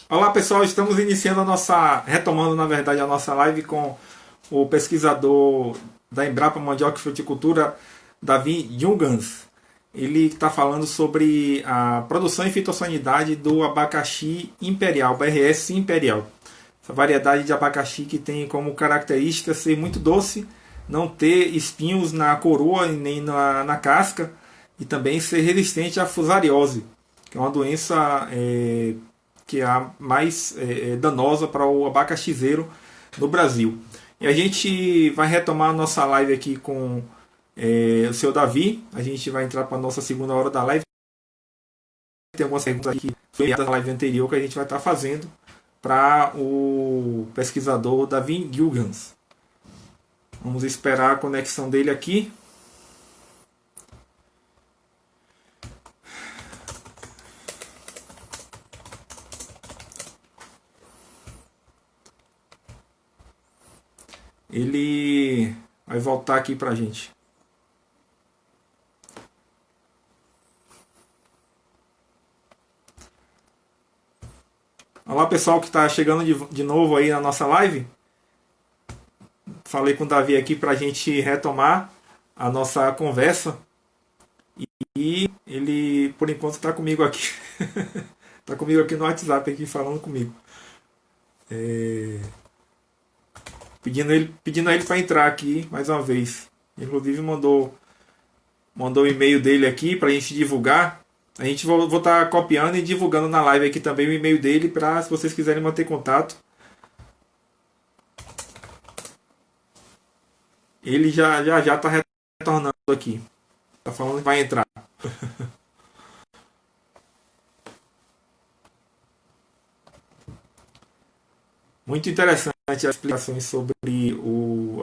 Olá pessoal, estamos iniciando retomando na verdade a nossa live com o pesquisador da Embrapa Mandioca e Fruticultura, Davi Jungans. Ele está falando sobre a produção e fitossanidade do abacaxi imperial, BRS imperial. Essa variedade de abacaxi que tem como característica ser muito doce, não ter espinhos na coroa nem na casca e também ser resistente à fusariose, que é uma doença que é a mais danosa para o abacaxizeiro no Brasil. E a gente vai retomar a nossa live aqui com o seu Davi. A gente vai entrar para a nossa segunda hora da live. Tem algumas perguntas aqui da live anterior que a gente vai estar fazendo para o pesquisador Davi Jungans. Vamos esperar a conexão dele aqui. Ele vai voltar aqui para a gente. Olá pessoal que está chegando de novo aí na nossa live. Falei com o Davi aqui para a gente retomar a nossa conversa. E ele, por enquanto, está comigo aqui. Está comigo aqui no WhatsApp, aqui falando comigo. Pedindo a ele para entrar aqui mais uma vez. Inclusive mandou o e-mail dele aqui para a gente divulgar. A gente vou estar copiando e divulgando na live aqui também o e-mail dele para se vocês quiserem manter contato. Ele já está retornando aqui. Está falando que vai entrar. Muito interessante as explicações sobre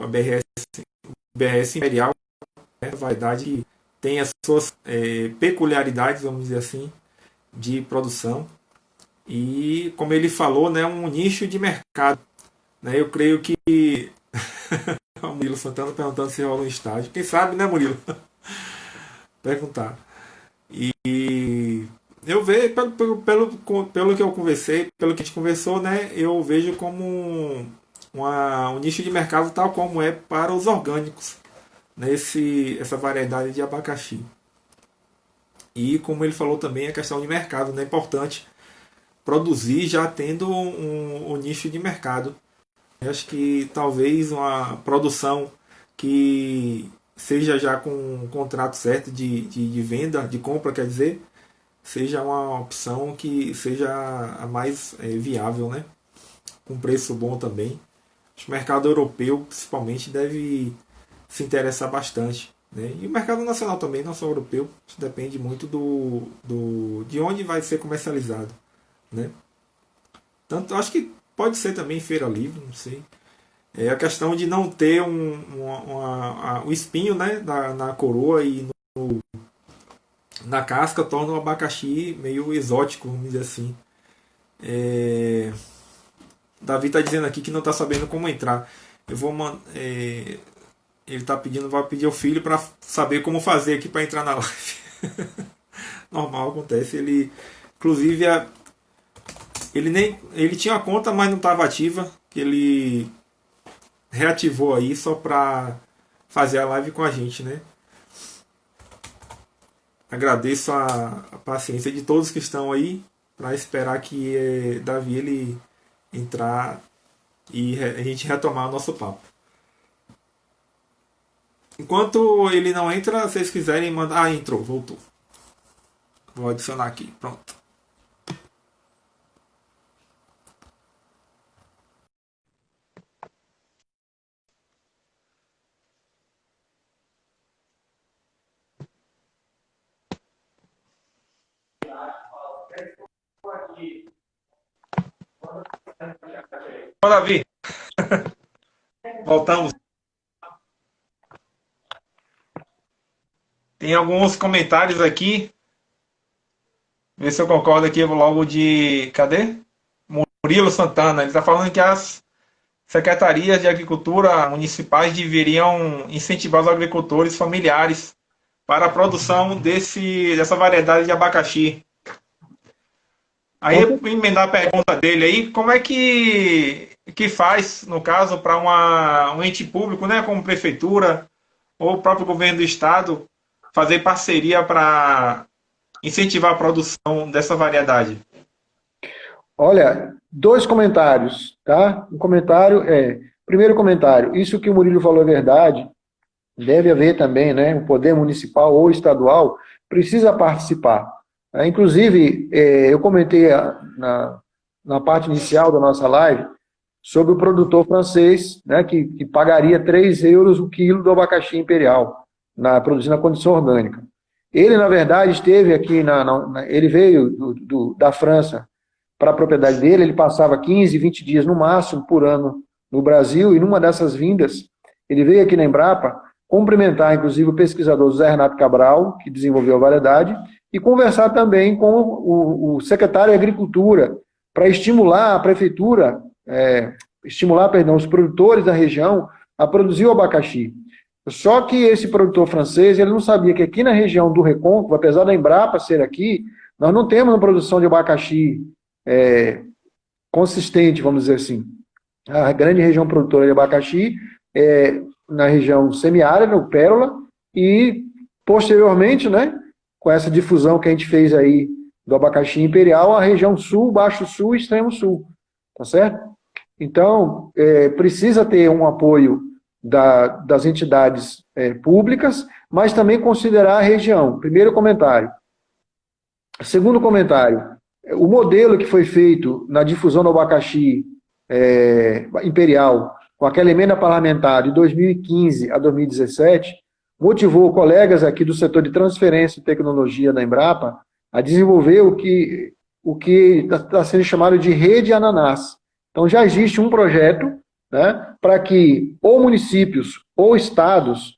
a BRS Imperial, né? A variedade que tem as suas peculiaridades, vamos dizer assim, de produção. E, como ele falou, né, um nicho de mercado. Né? Eu creio que o Murilo Santana perguntando se rola um estágio. Quem sabe, né, Murilo? Perguntar. E eu vejo, pelo que eu conversei, pelo que a gente conversou, né, eu vejo como um nicho de mercado tal como é para os orgânicos, né, essa variedade de abacaxi. E como ele falou também, a questão de mercado, né, é importante produzir já tendo um nicho de mercado. Eu acho que talvez uma produção que seja já com um contrato certo de venda, de compra, quer dizer, seja uma opção que seja a mais viável, né? Com preço bom também. Acho que o mercado europeu, principalmente, deve se interessar bastante. Né? E o mercado nacional também, não só europeu, isso depende muito de onde vai ser comercializado. Né? Tanto, acho que pode ser também feira livre, não sei. É a questão de não ter o espinho, né, na coroa e na casca torna o abacaxi meio exótico, vamos dizer assim. Davi está dizendo aqui que não está sabendo como entrar. Eu vou ele está pedindo, vai pedir ao filho para saber como fazer aqui para entrar na live. Normal, acontece. Inclusive, ele tinha a conta, mas não estava ativa. Que ele reativou aí só para fazer a live com a gente, né? Agradeço a paciência de todos que estão aí para esperar que Davi ele entrar e a gente retomar o nosso papo. Enquanto ele não entra, se vocês quiserem mandar. Ah, entrou, voltou. Vou adicionar aqui, pronto. Olá, Davi. Voltamos. Tem alguns comentários aqui. Ver se eu concordo aqui logo de. Cadê? Murilo Santana. Ele está falando que as secretarias de agricultura municipais deveriam incentivar os agricultores familiares para a produção dessa variedade de abacaxi. Aí, emendar a pergunta dele aí, como é que faz, no caso, para um ente público, né, como prefeitura ou o próprio governo do estado, fazer parceria para incentivar a produção dessa variedade? Olha, dois comentários, tá? Primeiro comentário, isso que o Murilo falou é verdade, deve haver também, né, o poder municipal ou estadual precisa participar. Inclusive, eu comentei na parte inicial da nossa live sobre o produtor francês, né, que pagaria 3 euros o quilo do abacaxi imperial, produzindo na condição orgânica. Ele, na verdade, esteve aqui, ele veio da França para a propriedade dele, ele passava 15, 20 dias no máximo por ano no Brasil, e numa dessas vindas, ele veio aqui na Embrapa cumprimentar, inclusive, o pesquisador José Renato Cabral, que desenvolveu a variedade, e conversar também com o secretário de Agricultura, para estimular a prefeitura, os produtores da região a produzir o abacaxi. Só que esse produtor francês, ele não sabia que aqui na região do Recôncavo, apesar da Embrapa ser aqui, nós não temos uma produção de abacaxi consistente, vamos dizer assim. A grande região produtora de abacaxi é na região semiárida, o Pérola, e posteriormente, né, com essa difusão que a gente fez aí do abacaxi imperial, a região sul, baixo sul e extremo sul, tá certo? Então, precisa ter um apoio das entidades públicas, mas também considerar a região. Primeiro comentário. Segundo comentário, o modelo que foi feito na difusão do abacaxi imperial, com aquela emenda parlamentar de 2015 a 2017, motivou colegas aqui do setor de transferência e tecnologia da Embrapa a desenvolver o que está sendo chamado de rede ananás. Então, já existe um projeto, né, para que ou municípios ou estados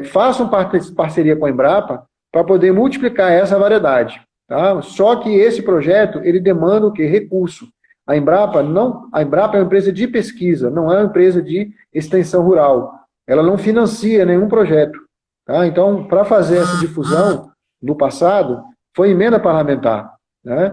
façam parceria com a Embrapa para poder multiplicar essa variedade. Tá? Só que esse projeto, ele demanda o quê? Recurso. A Embrapa é uma empresa de pesquisa, não é uma empresa de extensão rural. Ela não financia nenhum projeto. Tá? Então, para fazer essa difusão, no passado, foi emenda parlamentar. Né?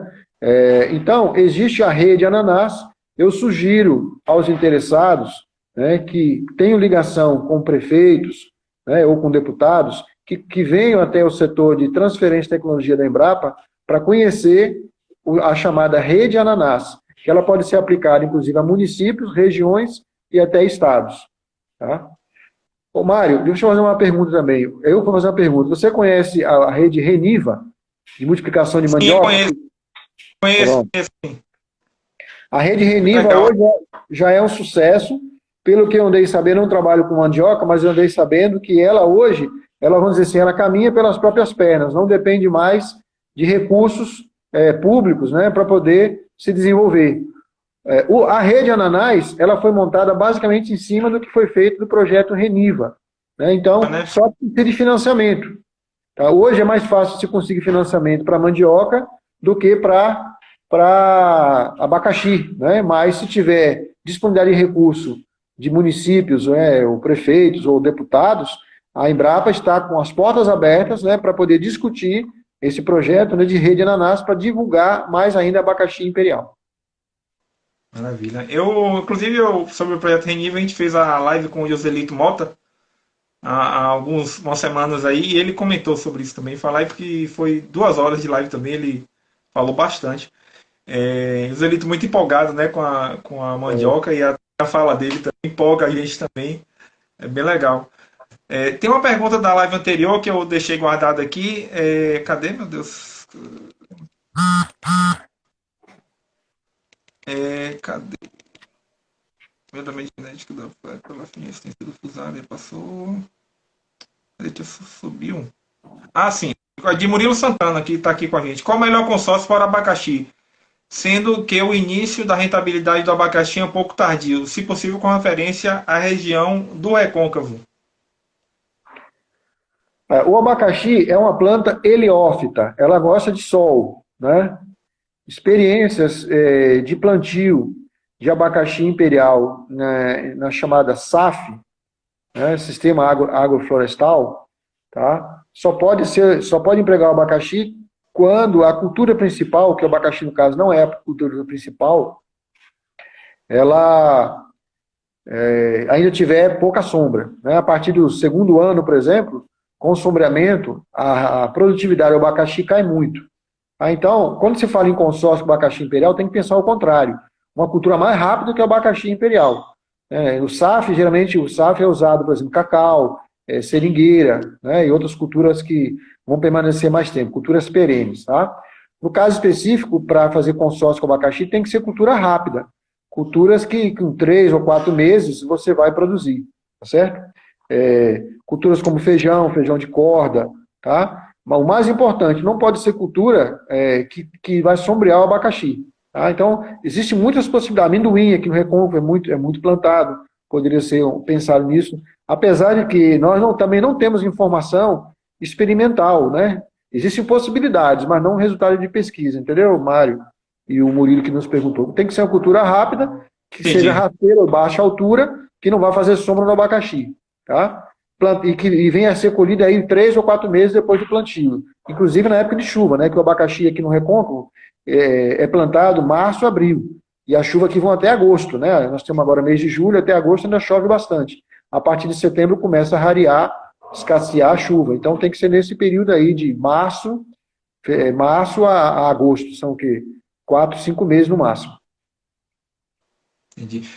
Então, existe a rede Ananás. Eu sugiro aos interessados, né, que tenham ligação com prefeitos, né, ou com deputados, que venham até o setor de transferência de tecnologia da Embrapa para conhecer a chamada rede Ananás, que ela pode ser aplicada, inclusive, a municípios, regiões e até estados. Tá? Ô, Mário, deixa eu fazer uma pergunta também. Eu vou fazer uma pergunta. Você conhece a rede Reniva, de multiplicação de mandioca? Sim, conheço. A rede Reniva hoje já é um sucesso. Pelo que eu andei sabendo, eu não trabalho com mandioca, mas eu andei sabendo que ela hoje, vamos dizer assim, ela caminha pelas próprias pernas, não depende mais de recursos públicos, né, para poder se desenvolver. A rede Ananás, ela foi montada basicamente em cima do que foi feito do projeto Reniva. Né? Então, só precisa de financiamento. Tá? Hoje é mais fácil se conseguir financiamento para mandioca do que para abacaxi. Né? Mas se tiver disponibilidade de recurso de municípios, ou prefeitos, ou deputados, a Embrapa está com as portas abertas, né, para poder discutir esse projeto, né, de rede Ananás para divulgar mais ainda abacaxi imperial. Maravilha. Inclusive, sobre o projeto Reniva, a gente fez a live com o Joselito Mota há algumas semanas aí, e ele comentou sobre isso também. Foi a live que foi 2 horas de live também, ele falou bastante. Joselito muito empolgado, né, com a mandioca, e a fala dele também empolga a gente também. É bem legal. Tem uma pergunta da live anterior que eu deixei guardada aqui. Cadê, meu Deus? Cadê? Primeiramente, genética da pela assistência do fusário passou. Deixa eu subir um. Sim. De Murilo Santana, que está aqui com a gente. Qual o melhor consórcio para o abacaxi? Sendo que o início da rentabilidade do abacaxi é um pouco tardio, se possível com referência à região do Recôncavo. O abacaxi é uma planta heliófita, ela gosta de sol, né? Experiências de plantio de abacaxi imperial, né, na chamada SAF, né, Sistema Agroflorestal, tá? Só pode empregar o abacaxi quando a cultura principal, que o abacaxi, no caso, não é a cultura principal, ela ainda tiver pouca sombra, né? A partir do segundo ano, por exemplo, com sombreamento, a produtividade do abacaxi cai muito. Então, quando se fala em consórcio com abacaxi imperial, tem que pensar o contrário. Uma cultura mais rápida que o abacaxi imperial. O SAF, geralmente, o SAF é usado, por exemplo, cacau, seringueira, né, e outras culturas que vão permanecer mais tempo, culturas perenes. Tá? No caso específico, para fazer consórcio com abacaxi, tem que ser cultura rápida. Culturas que com 3 ou 4 meses você vai produzir, tá certo? Culturas como feijão de corda, tá? Mas o mais importante, não pode ser cultura que vai sombrear o abacaxi. Tá? Então, existem muitas possibilidades. Amendoim aqui no Recôncavo é muito plantado, poderia ser pensado nisso, apesar de que nós também não temos informação experimental, né? Existem possibilidades, mas não resultado de pesquisa, entendeu, Mário? E o Murilo que nos perguntou. Tem que ser uma cultura rápida, que seja rasteira ou baixa altura, que não vai fazer sombra no abacaxi, tá? E venha a ser colhida aí em 3 ou 4 meses depois do plantio. Inclusive na época de chuva, né? Que o abacaxi aqui no Recôncavo é plantado março, abril. E a chuva aqui vão até agosto, né? Nós temos agora mês de julho, até agosto ainda chove bastante. A partir de setembro começa a rarear, escassear a chuva. Então tem que ser nesse período aí de março a agosto. São o quê? 4, 5 meses no máximo. Entendi.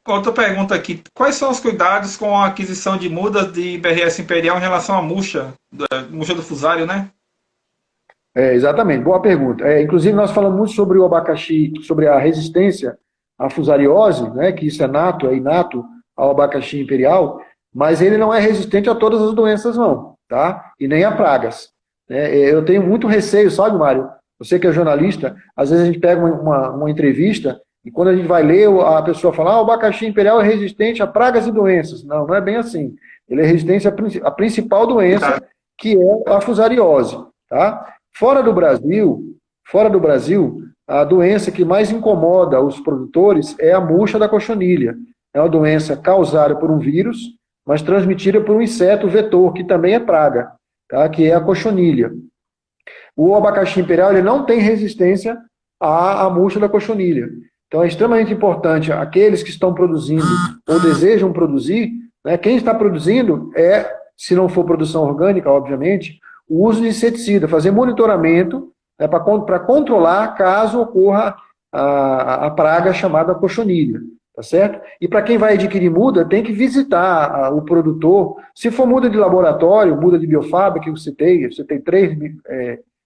Outra pergunta aqui. Quais são os cuidados com a aquisição de mudas de BRS Imperial em relação à murcha do fusário, né? Exatamente, boa pergunta. Inclusive, nós falamos muito sobre o abacaxi, sobre a resistência à fusariose, né, que isso é inato ao abacaxi imperial, mas ele não é resistente a todas as doenças, não, tá? E nem a pragas. Eu tenho muito receio, sabe, Mário? Você que é jornalista, às vezes a gente pega uma entrevista e quando a gente vai ler, a pessoa fala, o abacaxi imperial é resistente a pragas e doenças. Não, não é bem assim. Ele é resistente à principal doença, que é a fusariose, tá? Fora do Brasil, a doença que mais incomoda os produtores é a murcha da cochonilha. É uma doença causada por um vírus, mas transmitida por um inseto vetor, que também é praga, tá? Que é a cochonilha. O abacaxi imperial ele não tem resistência à murcha da cochonilha. Então é extremamente importante aqueles que estão produzindo ou desejam produzir, né, quem está produzindo se não for produção orgânica, obviamente, o uso de inseticida, fazer monitoramento, né, para controlar caso ocorra a praga chamada cochonilha, tá certo? E para quem vai adquirir muda, tem que visitar o produtor. Se for muda de laboratório, muda de biofábrica, você tem 3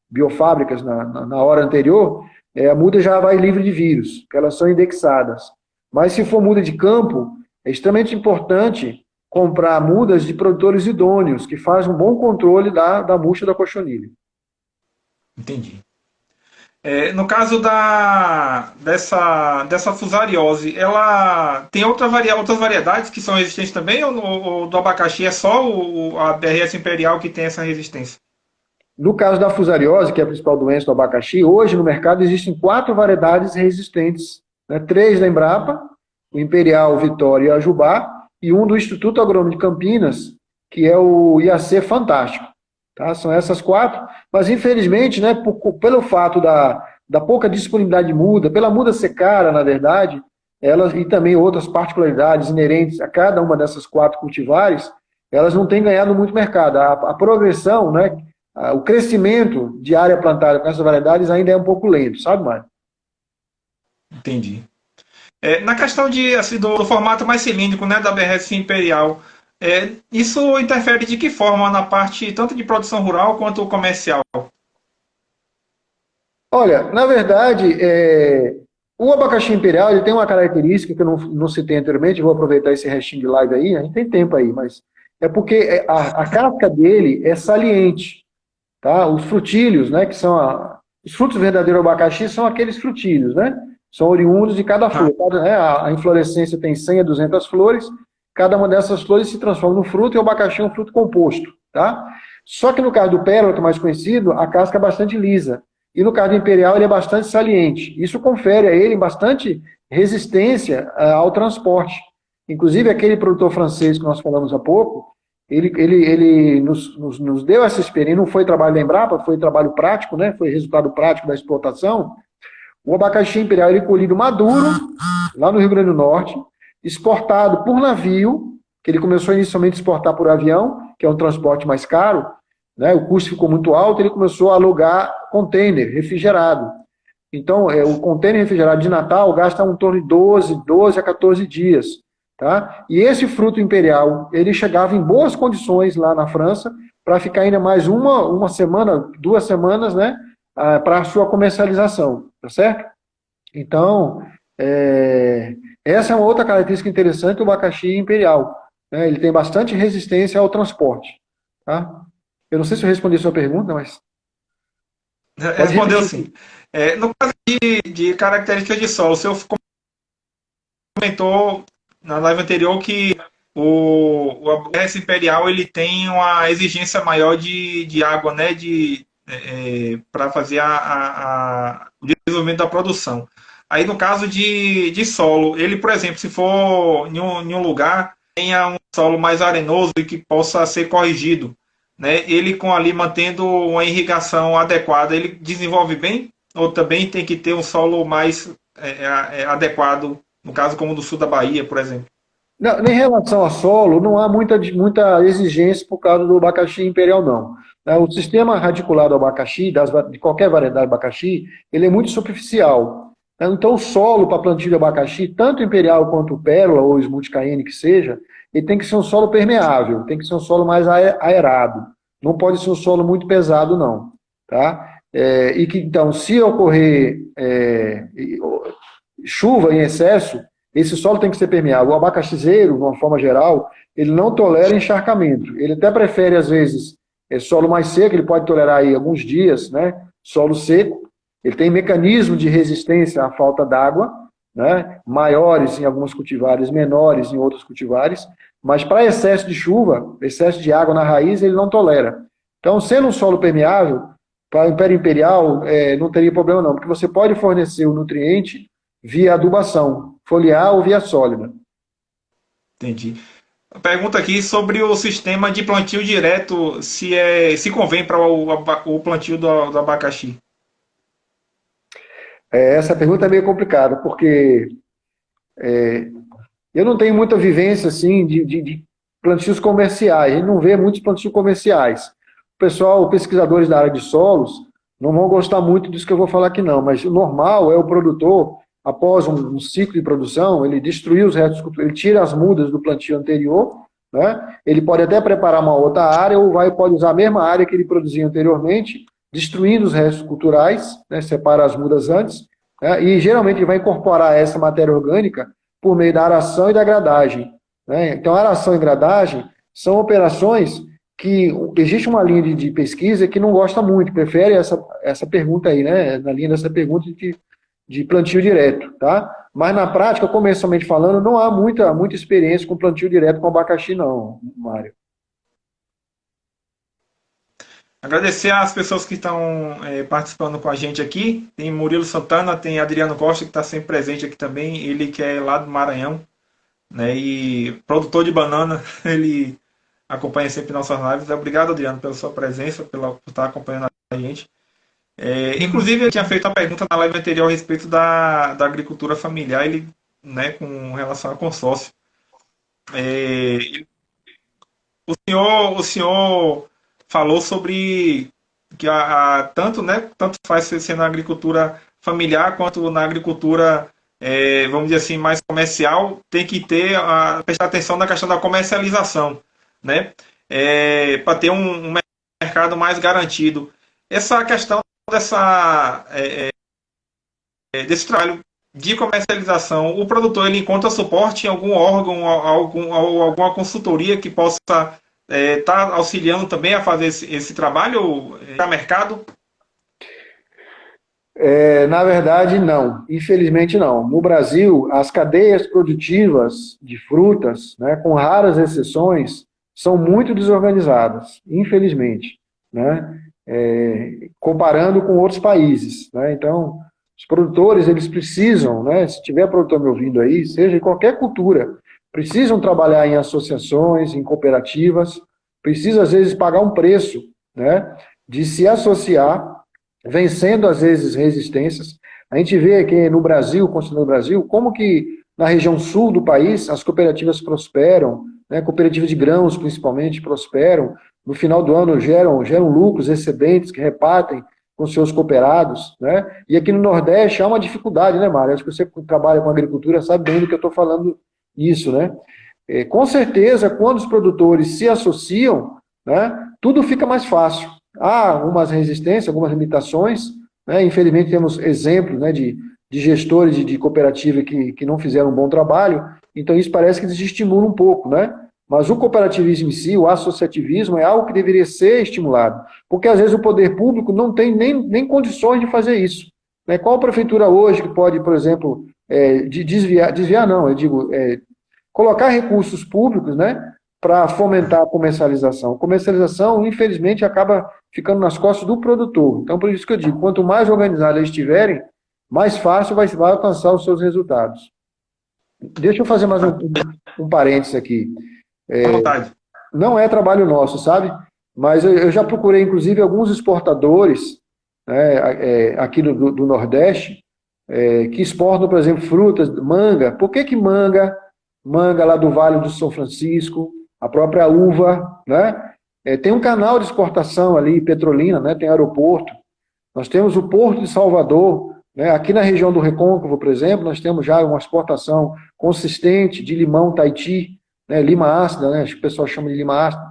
biofábricas na hora anterior, a muda já vai livre de vírus, porque elas são indexadas. Mas se for muda de campo, é extremamente importante comprar mudas de produtores idôneos, que fazem um bom controle da murcha da cochonilha. Entendi. No caso dessa fusariose, ela tem outras variedades que são resistentes também, ou do abacaxi é só a BRS Imperial que tem essa resistência? No caso da fusariose, que é a principal doença do abacaxi, hoje no mercado existem 4 variedades resistentes, né? 3 da Embrapa, o Imperial, o Vitória e a Jubá, e um do Instituto Agrônomo de Campinas, que é o IAC Fantástico. Tá? São essas 4, mas infelizmente, né, pelo fato da pouca disponibilidade de muda, pela muda ser cara, na verdade, e também outras particularidades inerentes a cada uma dessas 4 cultivares, elas não têm ganhado muito mercado. A progressão, né, o crescimento de área plantada com essas variedades ainda é um pouco lento, sabe, Mário? Entendi. Na questão do formato mais cilíndrico, né, da BRS Imperial, isso interfere de que forma na parte tanto de produção rural quanto comercial? Olha, na verdade, o abacaxi imperial ele tem uma característica que eu não citei anteriormente, vou aproveitar esse restinho de live aí, a gente tem tempo aí, mas é porque a casca dele é saliente. Tá? Os frutílios, né, que são os frutos verdadeiros do abacaxi são aqueles frutílios, né? São oriundos de cada flor. A inflorescência tem 100 a 200 flores, cada uma dessas flores se transforma num fruto e o abacaxi é um fruto composto, tá? Só que no caso do pérola, que é mais conhecido, a casca é bastante lisa. E no caso do imperial, ele é bastante saliente. Isso confere a ele bastante resistência ao transporte. Inclusive, aquele produtor francês que nós falamos há pouco, ele nos deu essa experiência, não foi trabalho da Embrapa, foi trabalho prático, né? Foi resultado prático da exportação. O abacaxi imperial ele é colhido maduro, lá no Rio Grande do Norte, exportado por navio, que ele começou inicialmente a exportar por avião, que é um transporte mais caro, né? O custo ficou muito alto, ele começou a alugar container refrigerado. Então, o container refrigerado de Natal gasta em torno de 12 a 14 dias. Tá? E esse fruto imperial, ele chegava em boas condições lá na França, para ficar ainda mais uma semana, 2 semanas, né, para a sua comercialização, tá certo? Então, essa é uma outra característica interessante do abacaxi imperial, né? Ele tem bastante resistência ao transporte. Tá? Eu não sei se eu respondi a sua pergunta, mas... Respondeu sim. No caso de características de solo, o senhor comentou na live anterior que o ABS Imperial ele tem uma exigência maior de água, né, para fazer o desenvolvimento da produção. Aí no caso de solo, ele, por exemplo, se for em um lugar tenha um solo mais arenoso e que possa ser corrigido, né, ele ali mantendo uma irrigação adequada, ele desenvolve bem? Ou também tem que ter um solo mais adequado, no caso como do sul da Bahia, por exemplo? Não, em relação a solo, não há muita exigência por causa do abacaxi imperial, não. O sistema radicular do abacaxi, de qualquer variedade de abacaxi, ele é muito superficial. Então, o solo para plantio de abacaxi, tanto imperial quanto pérola ou smooth cayenne que seja, ele tem que ser um solo permeável, tem que ser um solo mais aerado. Não pode ser um solo muito pesado, não. Tá? Então, se ocorrer chuva em excesso, esse solo tem que ser permeável. O abacaxizeiro, de uma forma geral, ele não tolera encharcamento. Ele até prefere, às vezes, solo mais seco, ele pode tolerar aí alguns dias, né? Solo seco. Ele tem mecanismo de resistência à falta d'água, né? Maiores em algumas cultivares, menores em outros cultivares. Mas para excesso de chuva, excesso de água na raiz, ele não tolera. Então, sendo um solo permeável, para o Império Imperial, não teria problema não, porque você pode fornecer o nutriente via adubação, foliar ou via sólida. Entendi. Pergunta aqui sobre o sistema de plantio direto, se convém para o plantio do abacaxi. Essa pergunta é meio complicada, porque eu não tenho muita vivência assim, de plantios comerciais, a gente não vê muitos plantios comerciais. O pessoal, pesquisadores da área de solos, não vão gostar muito disso que eu vou falar aqui não, mas o normal é o produtor, após um ciclo de produção, ele destruir os restos culturais, ele tira as mudas do plantio anterior, né? Ele pode até preparar uma outra área ou pode usar a mesma área que ele produzia anteriormente, destruindo os restos culturais, né? Separa as mudas antes, né? E geralmente ele vai incorporar essa matéria orgânica por meio da aração e da gradagem, né? Então, aração e gradagem são operações que existe uma linha de pesquisa que não gosta muito, prefere essa pergunta aí, né? Na linha dessa pergunta de plantio direto, tá? Mas na prática, comercialmente falando, não há muita experiência com plantio direto com abacaxi, não, Mário. Agradecer às pessoas que estão participando com a gente aqui. Tem Murilo Santana, tem Adriano Costa, que está sempre presente aqui também. Ele que é lá do Maranhão, né? E produtor de banana, ele acompanha sempre nossas lives. Obrigado, Adriano, pela sua presença, por estar acompanhando a gente. Inclusive, eu tinha feito uma pergunta na live anterior a respeito da agricultura familiar, né, com relação a consórcio. O senhor falou sobre que tanto faz ser na agricultura familiar quanto na agricultura, vamos dizer assim, mais comercial, tem que prestar atenção na questão da comercialização, né, para ter um mercado mais garantido. Essa questão desse trabalho de comercialização, o produtor ele encontra suporte em algum órgão, alguma consultoria que possa estar auxiliando também a fazer esse trabalho para mercado? Na verdade, não. Infelizmente, não. No Brasil, as cadeias produtivas de frutas, né, com raras exceções, são muito desorganizadas, infelizmente, né? Comparando com outros países, né? Então, os produtores, eles precisam, né, se tiver produtor me ouvindo aí, seja em qualquer cultura, precisam trabalhar em associações, em cooperativas, precisa, às vezes, pagar um preço, né, de se associar, vencendo, às vezes, resistências. A gente vê aqui no Brasil, considerando o Brasil, como que na região sul do país as cooperativas prosperam, né, cooperativas de grãos, principalmente, prosperam. No final do ano geram lucros excedentes que repartem com seus cooperados, né? E aqui no Nordeste há uma dificuldade, né, Mário? Acho que você que trabalha com agricultura sabe bem do que eu estou falando isso, né? Com certeza, quando os produtores se associam, né, tudo fica mais fácil. Há algumas resistências, algumas limitações, né? Infelizmente temos exemplos, né, de gestores de cooperativa que não fizeram um bom trabalho, então isso parece que desestimula um pouco, né? Mas o cooperativismo em si, o associativismo, é algo que deveria ser estimulado, porque às vezes o poder público não tem nem condições de fazer isso. Né? Qual prefeitura hoje que pode, por exemplo, desviar não, eu digo, colocar recursos públicos, né, para fomentar a comercialização? A comercialização, infelizmente, acaba ficando nas costas do produtor. Então, por isso que eu digo, quanto mais organizados eles estiverem, mais fácil vai alcançar os seus resultados. Deixa eu fazer mais um parênteses aqui. À vontade. Não é trabalho nosso, sabe? Mas eu já procurei, inclusive, alguns exportadores, né, aqui do Nordeste, que exportam, por exemplo, frutas, manga. Por que manga? Manga lá do Vale do São Francisco, a própria uva, né? Tem um canal de exportação ali, Petrolina, né? Tem aeroporto. Nós temos o Porto de Salvador, né? Aqui na região do Recôncavo, por exemplo, nós temos já uma exportação consistente de limão Tahiti, né? Lima ácida, né? Acho que o pessoal chama de lima ácida,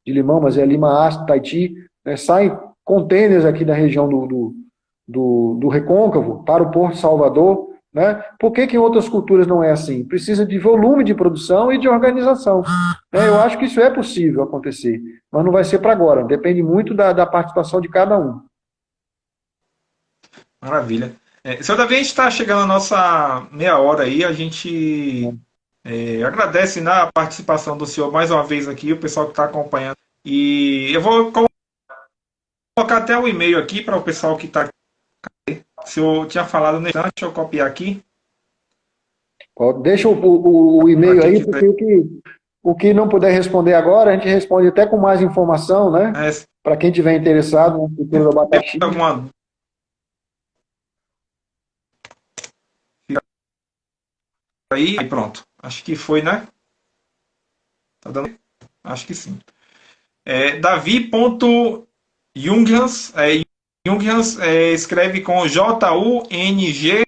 de limão, mas é lima ácida Tahiti, né? Saem contêineres aqui da região do Recôncavo para o Porto de Salvador, né? Por que em outras culturas não é assim? Precisa de volume de produção e de organização. Né? Eu acho que isso é possível acontecer, mas não vai ser para agora. Depende muito da participação de cada um. Maravilha. Seu Davi, a gente está chegando à nossa meia hora aí. A gente agradece, né, a participação do senhor mais uma vez aqui, o pessoal que está acompanhando. E eu vou colocar até o e-mail aqui para o pessoal que está aqui. O senhor tinha falado nesse instante, deixa eu copiar aqui. Deixa o e-mail aí, porque o que não puder responder agora, a gente responde até com mais informação, né? Para quem tiver interessado no futuro do abacaxi. Aí pronto. Acho que foi, né? Tá dando? Acho que sim. Davi.junghans, Junghans escreve com JUNGHANS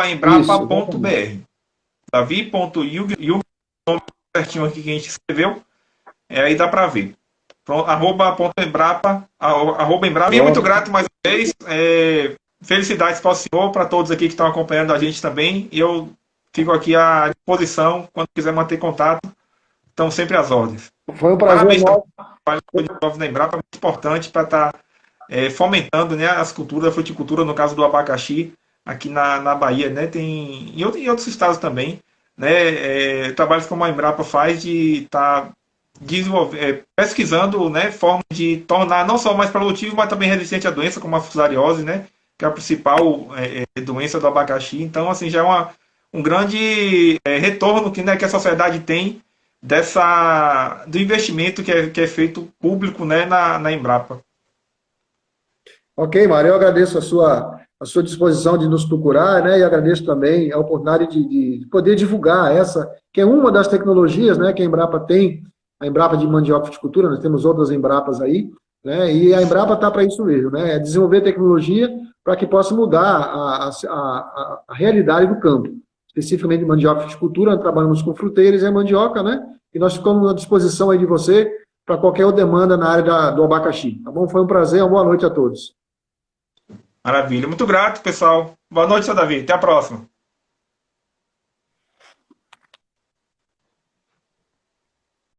@embrapa.br. Davi.junghans, certinho aqui que a gente escreveu. Aí dá para ver. Pronto, @embrapa. E muito grato mais uma vez. Felicidades para o senhor, para todos aqui que estão acompanhando a gente também. E eu fico aqui à disposição quando quiser manter contato. Estão sempre às ordens. Foi um prazer. Parabéns pelo da Embrapa, muito importante para estar fomentando, né, as culturas, a fruticultura, no caso do abacaxi, aqui na Bahia, né, tem em outros estados também, né, trabalhos como a Embrapa faz de estar pesquisando, né, formas de tornar não só mais produtivo, mas também resistente à doença, como a fusariose, né, que é a principal doença do abacaxi. Então, assim, já é um grande retorno que a sociedade tem do investimento que é feito público, né, na Embrapa. Ok, Mário, eu agradeço a sua disposição de nos procurar, né, e agradeço também a oportunidade de poder divulgar essa, que é uma das tecnologias, né, que a Embrapa tem, a Embrapa de mandioca e fruticultura, nós temos outras Embrapas aí, né, e a Embrapa está para isso mesmo, né, é desenvolver tecnologia para que possa mudar a realidade do campo. Especificamente de mandioca e fruticultura, nós trabalhamos com fruteiras e a mandioca, né? E nós ficamos à disposição aí de você para qualquer demanda na área do abacaxi. Tá bom? Foi um prazer, uma boa noite a todos. Maravilha, muito grato, pessoal. Boa noite, seu Davi. Até a próxima.